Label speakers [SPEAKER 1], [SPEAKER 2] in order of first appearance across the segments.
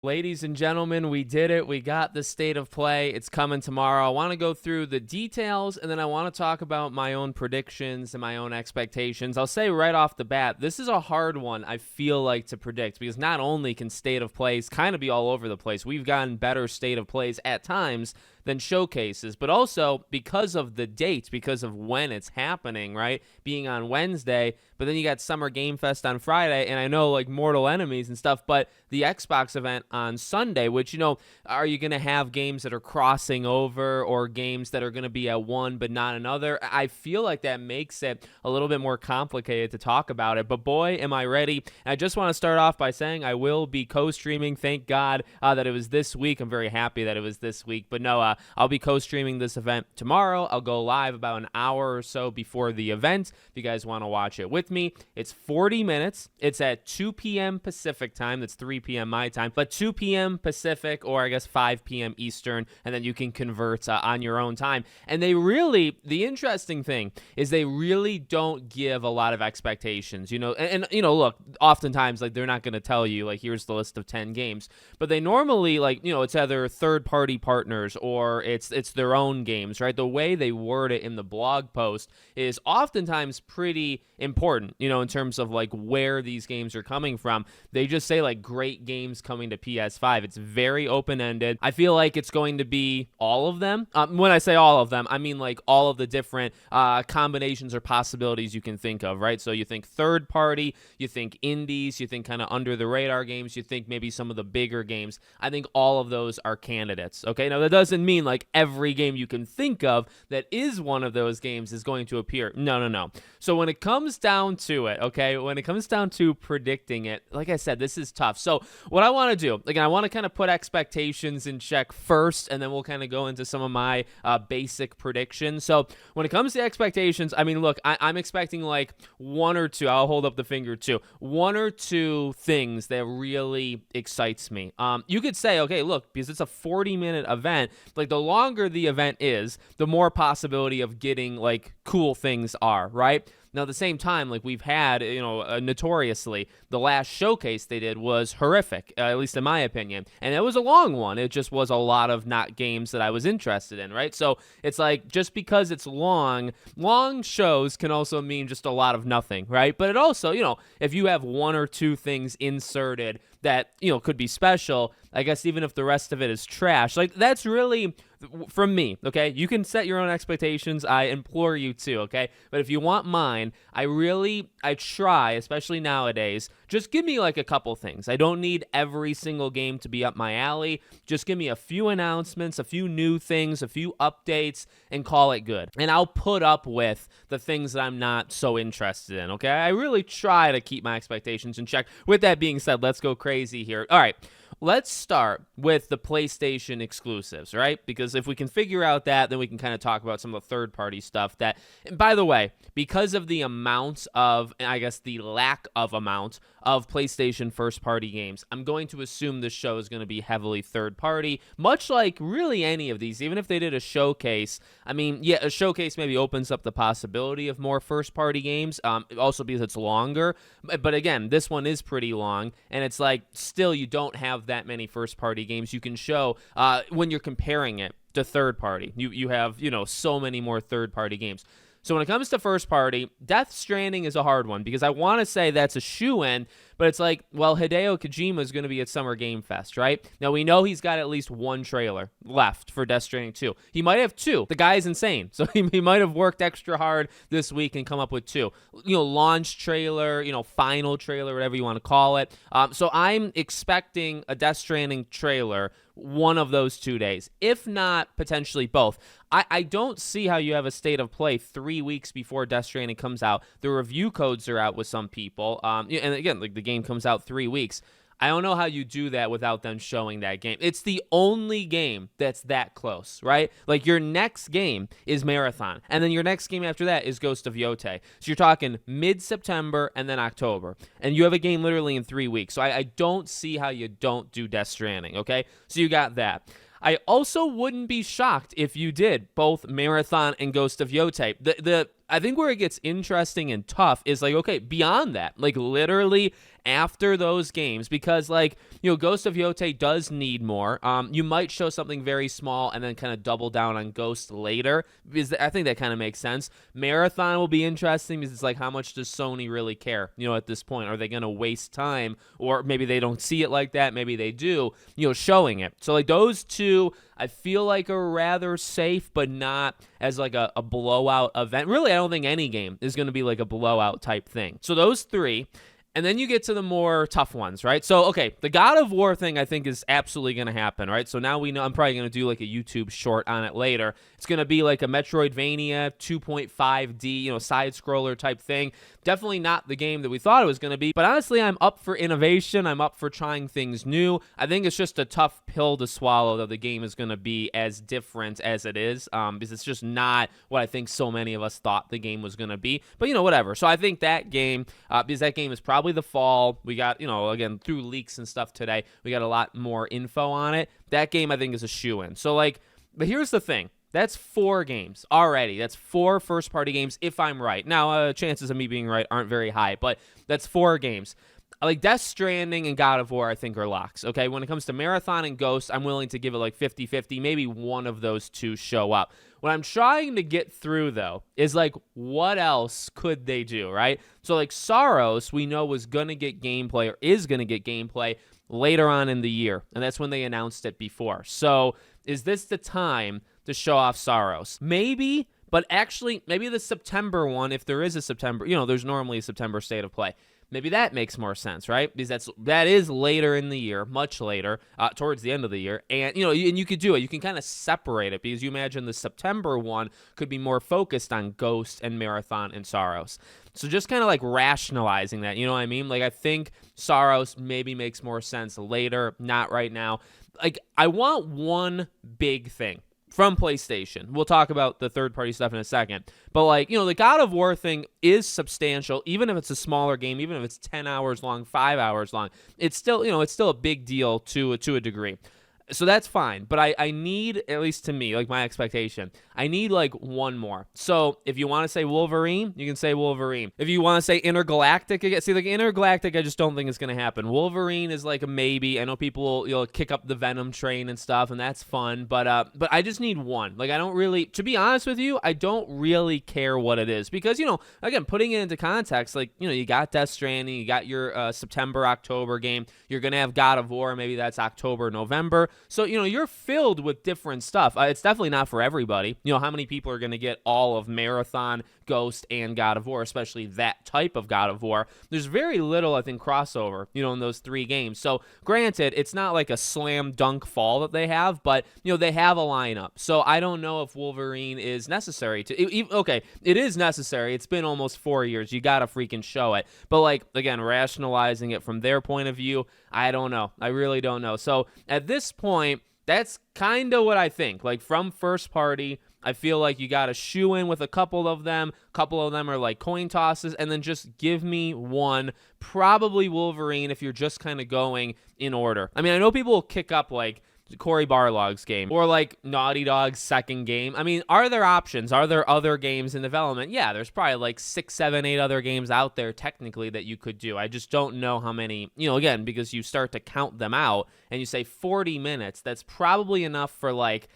[SPEAKER 1] Ladies and gentlemen, we did it. We got the state of play. It's coming tomorrow. I want to go through the details, and then I want to talk about my own predictions and my own expectations. I'll say right off the bat, this is a hard one, I feel like, to predict, because not only can state of plays kind of be all over the place, we've gotten better state of plays at times than showcases, but also because of the dates, because of when it's happening, right? Being on Wednesday, but then you got Summer Game Fest on Friday, and I know like Mortal Enemies and stuff, but the Xbox event on Sunday, which, are you going to have games that are crossing over or games that are going to be at one but not another? I feel like that makes it a little bit more complicated to talk about it, but boy, am I ready. And I just want to start off by saying I will be co-streaming. Thank God that it was this week. I'm very happy that it was this week, but no, I'll be co-streaming this event tomorrow. I'll go live about an hour or so before the event if you guys want to watch it with me. It's 40 minutes. It's at 2 p.m. Pacific time. That's 3 p.m. my time, but 2 p.m. Pacific, or I guess 5 p.m. Eastern, and then you can convert on your own time. And the interesting thing is they really don't give a lot of expectations, and look, oftentimes, like, they're not going to tell you, like, here's the list of 10 games, but they normally, like, it's either third-party partners or it's their own games, right? The way they word it in the blog post is oftentimes pretty important, in terms of like where these games are coming from. They just say like great games coming to PS5. It's very open-ended. I feel like it's going to be all of them. When I say all of them, I mean like all of the different combinations or possibilities you can think of, right? So you think third party, you think indies, you think kind of under the radar games, you think maybe some of the bigger games. I think all of those are candidates, okay? Now that doesn't mean like every game you can think of that is one of those games is going to appear. No. So when it comes down to it, okay, when it comes down to predicting it, like I said, this is tough. So what I want to do, again, I want to kind of put expectations in check first, and then we'll kind of go into some of my basic predictions. So when it comes to expectations, I mean, look, I'm expecting like one or two, I'll hold up the finger too, one or two things that really excites me. You could say, okay, look, because it's a 40-minute event, like the longer the event is, the more possibility of getting like cool things are, right? Now, at the same time, like we've had, notoriously, the last showcase they did was horrific, at least in my opinion. And it was a long one. It just was a lot of not games that I was interested in, right? So it's like, just because it's long shows can also mean just a lot of nothing, right? But it also, if you have one or two things inserted that, could be special, I guess even if the rest of it is trash, like that's really from me, okay? You can set your own expectations. I implore you to, okay? But if you want mine, I try, especially nowadays, just give me like a couple things. I don't need every single game to be up my alley. Just give me a few announcements, a few new things, a few updates, and call it good. And I'll put up with the things that I'm not so interested in, okay? I really try to keep my expectations in check. With that being said, let's go crazy here. All right. Let's start with the PlayStation exclusives, right? Because if we can figure out that, then we can kind of talk about some of the third-party stuff that, and by the way, because of the amount of, and I guess the lack of amount of PlayStation first-party games, I'm going to assume this show is going to be heavily third-party, much like really any of these. Even if they did a showcase, I mean, yeah, a showcase maybe opens up the possibility of more first-party games, also because it's longer. But again, this one is pretty long, and it's like, still, you don't have that many first-party games you can show when you're comparing it to third-party. You have, so many more third-party games. So when it comes to first party, Death Stranding is a hard one because I want to say that's a shoo-in, but it's like, well, Hideo Kojima is going to be at Summer Game Fest, right? Now, we know he's got at least one trailer left for Death Stranding 2. He might have two. The guy is insane. So he might have worked extra hard this week and come up with two. Launch trailer, final trailer, whatever you want to call it. So I'm expecting a Death Stranding trailer one of those 2 days, if not potentially both. I don't see how you have a state of play 3 weeks before Death Stranding comes out. The review codes are out with some people. And again, like the game comes out 3 weeks. I don't know how you do that without them showing that game. It's the only game that's that close, right? Like your next game is Marathon, and then your next game after that is Ghost of Yotei. So you're talking mid-September and then October, and you have a game literally in 3 weeks. So I don't see how you don't do Death Stranding, okay? So you got that. I also wouldn't be shocked if you did both Marathon and Ghost of Yotei. I think where it gets interesting and tough is like, okay, beyond that, like literally after those games, because like, Ghost of Yotei does need more. You might show something very small and then kind of double down on Ghost later, because I think that kind of makes sense. Marathon will be interesting because it's like, how much does Sony really care, at this point? Are they going to waste time? Or maybe they don't see it like that. Maybe they do, showing it. So like those two, I feel like are rather safe, but not as like a blowout event. Really, I don't think any game is going to be like a blowout type thing. So those three. And then you get to the more tough ones, right? So, okay, the God of War thing I think is absolutely going to happen, right? So now we know, I'm probably going to do like a YouTube short on it later. It's going to be like a Metroidvania 2.5D, side-scroller type thing. Definitely not the game that we thought it was going to be. But honestly, I'm up for innovation. I'm up for trying things new. I think it's just a tough pill to swallow that the game is going to be as different as it is, because it's just not what I think so many of us thought the game was going to be. But, whatever. So I think that game, because that game is probably the fall. We got, again, through leaks and stuff today, we got a lot more info on it. That game, I think, is a shoo-in. So, like, but here's the thing. That's 4 games already. That's 4 first-party games, if I'm right. Now, chances of me being right aren't very high, but that's 4 games. Like, Death Stranding and God of War, I think, are locks, okay? When it comes to Marathon and Ghost, I'm willing to give it like 50-50. Maybe one of those two show up. What I'm trying to get through, though, is like, what else could they do, right? So, like, Saros, we know was going to get gameplay, or is going to get gameplay later on in the year, and that's when they announced it before. So, is this the time to show off Saros? Maybe, but actually, maybe the September one, if there is a September, there's normally a September state of play. Maybe that makes more sense, right? Because that is later in the year, much later, towards the end of the year. And, and you could do it. You can kind of separate it, because you imagine the September one could be more focused on Ghost and Marathon and Saros. So just kind of like rationalizing that, you know what I mean? Like, I think Saros maybe makes more sense later, not right now. Like, I want one big thing from PlayStation. We'll talk about the third-party stuff in a second. But, like, the God of War thing is substantial, even if it's a smaller game, even if it's 10 hours long, 5 hours long. It's still, it's still a big deal to a degree. So that's fine, but I need, at least to me, like my expectation, I need like one more. So if you want to say Wolverine, you can say Wolverine. If you want to say Intergalactic, again, see, like Intergalactic, I just don't think it's going to happen. Wolverine is like a maybe. I know people will kick up the Venom train and stuff, and that's fun, but I just need one. Like, I don't really, to be honest with you, I don't really care what it is, because, again, putting it into context, like, you got Death Stranding, you got your September, October game, you're going to have God of War, maybe that's October, November. So, you're filled with different stuff. It's definitely not for everybody. How many people are going to get all of Marathon, Ghost, and God of War, especially that type of God of War? There's very little, I think, crossover, in those 3 games. So, granted, it's not like a slam dunk fall that they have, but, they have a lineup. So, I don't know if Wolverine is necessary to... Okay, it is necessary. It's been almost 4 years. You got to freaking show it. But, like, again, rationalizing it from their point of view, I don't know. I really don't know. So, at this point, that's kind of what I think. Like, from first party, I feel like you got to shoe in with a couple of them. A couple of them are like coin tosses, and then just give me one. Probably Wolverine if you're just kind of going in order. I mean, I know people will kick up like Cory Barlog's game or like Naughty Dog's second game. I mean, are there options? Are there other games in development? Yeah, there's probably like 6, 7, 8 other games out there technically that you could do. I just don't know how many, again, because you start to count them out and you say 40 minutes, that's probably enough for like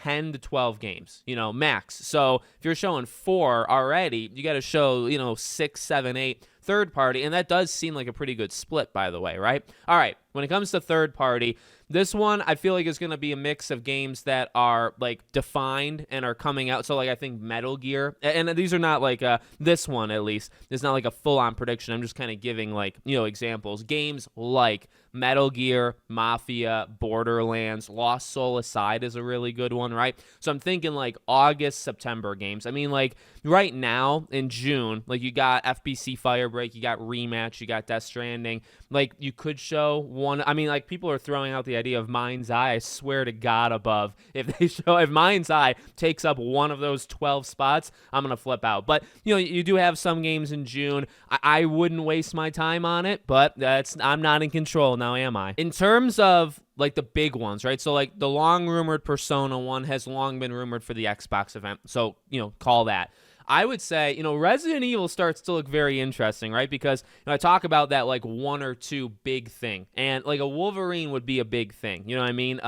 [SPEAKER 1] 10 to 12 games, max. So if you're showing 4 already, you got to show, 6, 7, 8 third party. And that does seem like a pretty good split, by the way, right? All right. When it comes to third party, this one I feel like is going to be a mix of games that are like defined and are coming out. So like I think Metal Gear, and these are not like this one at least. It's not like a full-on prediction. I'm just kind of giving like examples. Games like Metal Gear, Mafia, Borderlands, Lost Soul Aside is a really good one, right? So I'm thinking like August, September games. I mean, like right now in June, like you got FBC Firebreak, you got Rematch, you got Death Stranding. Like you could show one. I mean, like people are throwing out the idea of Mind's Eye. I swear to God above, if Mind's Eye takes up one of those 12 spots, I'm gonna flip out. But you do have some games in June. I wouldn't waste my time on it, but I'm not in control now, am I? In terms of like the big ones, right? So like the long rumored Persona one has long been rumored for the Xbox event. So, call that. I would say, Resident Evil starts to look very interesting, right? Because I talk about that like one or two big thing, and like a Wolverine would be a big thing. You know what I mean?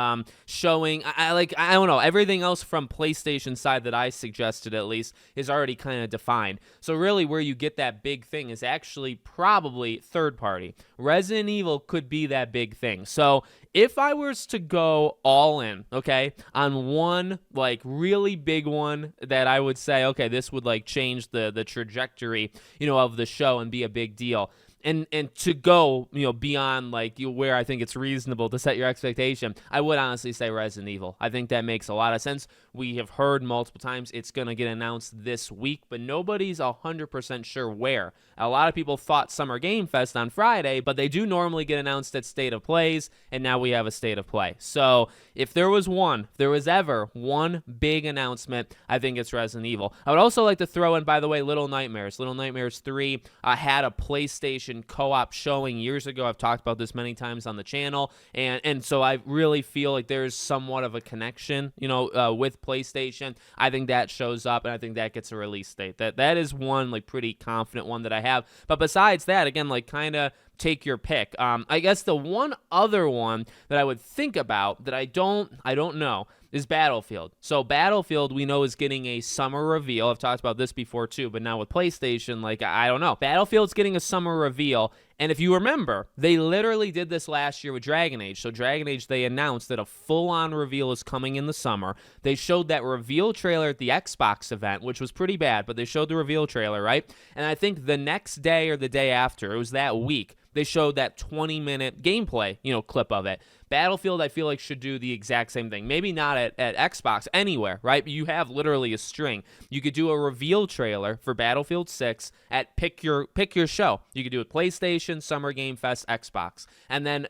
[SPEAKER 1] Showing, I don't know, everything else from PlayStation side that I suggested at least is already kind of defined. So really, where you get that big thing is actually probably third party. Resident Evil could be that big thing. So if I was to go all in, okay, on one like really big one that I would say, okay, this would like change the trajectory, of the show and be a big deal. And to go, beyond like where I think it's reasonable to set your expectation, I would honestly say Resident Evil. I think that makes a lot of sense. We have heard multiple times it's going to get announced this week, but nobody's 100% sure where. A lot of people thought Summer Game Fest on Friday, but they do normally get announced at State of Plays, and now we have a State of Play. So if there was ever one big announcement, I think it's Resident Evil. I would also like to throw in, by the way, Little Nightmares. Little Nightmares 3 had a PlayStation co-op showing years ago. I've talked about this many times on the channel, and so I really feel like there's somewhat of a connection, with PlayStation. I think that shows up, and I think that gets a release date. That is one like pretty confident one that I have. But besides that, again, like kind of take your pick. I guess the one other one that I would think about that I don't know is Battlefield. So Battlefield, we know, is getting a summer reveal. I've talked about this before too, but now with PlayStation, like, I don't know. Battlefield's getting a summer reveal. And if you remember, they literally did this last year with Dragon Age. So Dragon Age, they announced that a full-on reveal is coming in the summer. They showed that reveal trailer at the Xbox event, which was pretty bad, but they showed the reveal trailer, right? And I think the next day or the day after, it was that week, they showed that 20-minute gameplay, clip of it. Battlefield, I feel like, should do the exact same thing. Maybe not at Xbox, anywhere, right? But you have literally a string. You could do a reveal trailer for Battlefield 6 at pick your show. You could do it PlayStation, Summer Game Fest, Xbox. And then,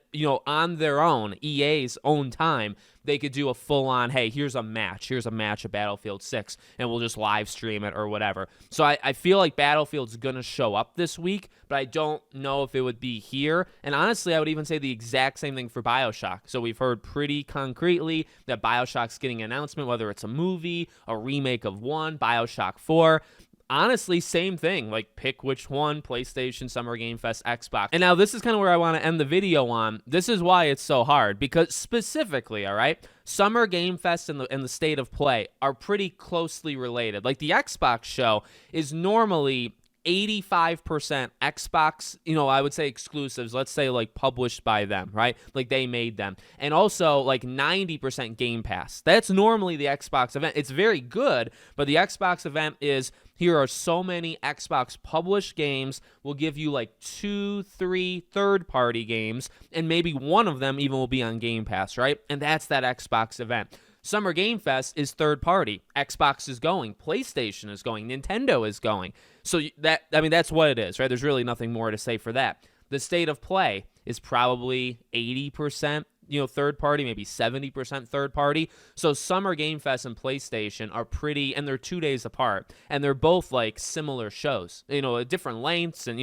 [SPEAKER 1] on their own, EA's own time, they could do a full-on, hey, here's a match of Battlefield 6, and we'll just live stream it or whatever. So I feel like Battlefield's going to show up this week, but I don't know if it would be here. And honestly, I would even say the exact same thing for BioShock. So we've heard pretty concretely that BioShock's getting an announcement, whether it's a movie, a remake of one, BioShock 4. Honestly, same thing. Like, pick which one, PlayStation, Summer Game Fest, Xbox. And now this is kind of where I want to end the video on. This is why it's so hard, because specifically, all right, Summer Game Fest and the State of Play are pretty closely related. Like, the Xbox show is normally 85% Xbox, I would say exclusives, let's say like published by them, right? Like they made them. And also like 90% Game Pass. That's normally the Xbox event. It's very good, but the Xbox event is, here are so many Xbox published games. We'll give you like 2-3 third-party games, and maybe one of them even will be on Game Pass, right? And that's that Xbox event. Summer Game Fest is third party. Xbox is going, PlayStation is going, Nintendo is going. So that's what it is, right? There's really nothing more to say for that. The State of Play is probably 80%, third party, maybe 70% third party. So Summer Game Fest and PlayStation are pretty, and they're 2 days apart, and they're both like similar shows, at different lengths and,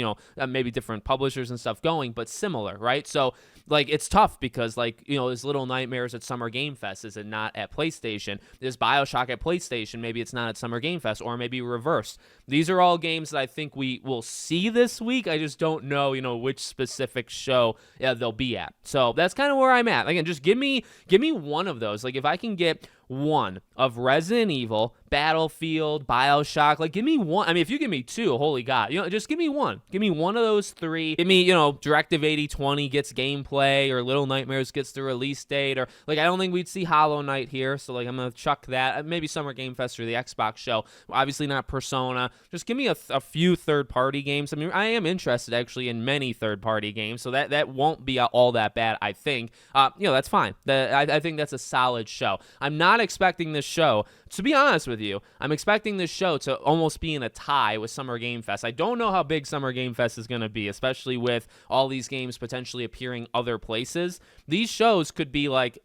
[SPEAKER 1] maybe different publishers and stuff going, but similar, right? So like, it's tough because like, there's Little Nightmares at Summer Game Fest. Is it not at PlayStation? There's BioShock at PlayStation. Maybe it's not at Summer Game Fest, or maybe reversed. These are all games that I think we will see this week. I just don't know, which specific show they'll be at. So that's kind of where I'm at. Again, just give me one of those. Like, if I can get one of Resident Evil, Battlefield, BioShock, like, give me one. I mean, if you give me two, holy God, just give me one. Give me one of those three. Give me, Directive 8020 gets gameplay, or Little Nightmares gets the release date, or like, I don't think we'd see Hollow Knight here, so like, I'm gonna chuck that. Maybe Summer Game Fest or the Xbox show. Obviously not Persona. Just give me a few third-party games. I mean, I am interested actually in many third-party games, so that won't be all that bad, I think. That's fine. I think that's a solid show. I'm not expecting this show, to be honest with you, I'm expecting this show to almost be in a tie with Summer Game Fest. I don't know how big Summer Game Fest is going to be, especially with all these games potentially appearing other places. These shows could be like,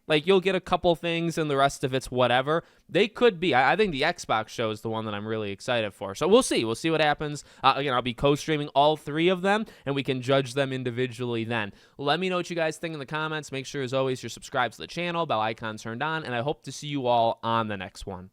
[SPEAKER 1] like you'll get a couple things and the rest of it's whatever. They could be. I think the Xbox show is the one that I'm really excited for. So we'll see. We'll see what happens. Again, I'll be co-streaming all three of them, and we can judge them individually then. Let me know what you guys think in the comments. Make sure, as always, you're subscribed to the channel, bell icon turned on, and I hope to see you all on the next one.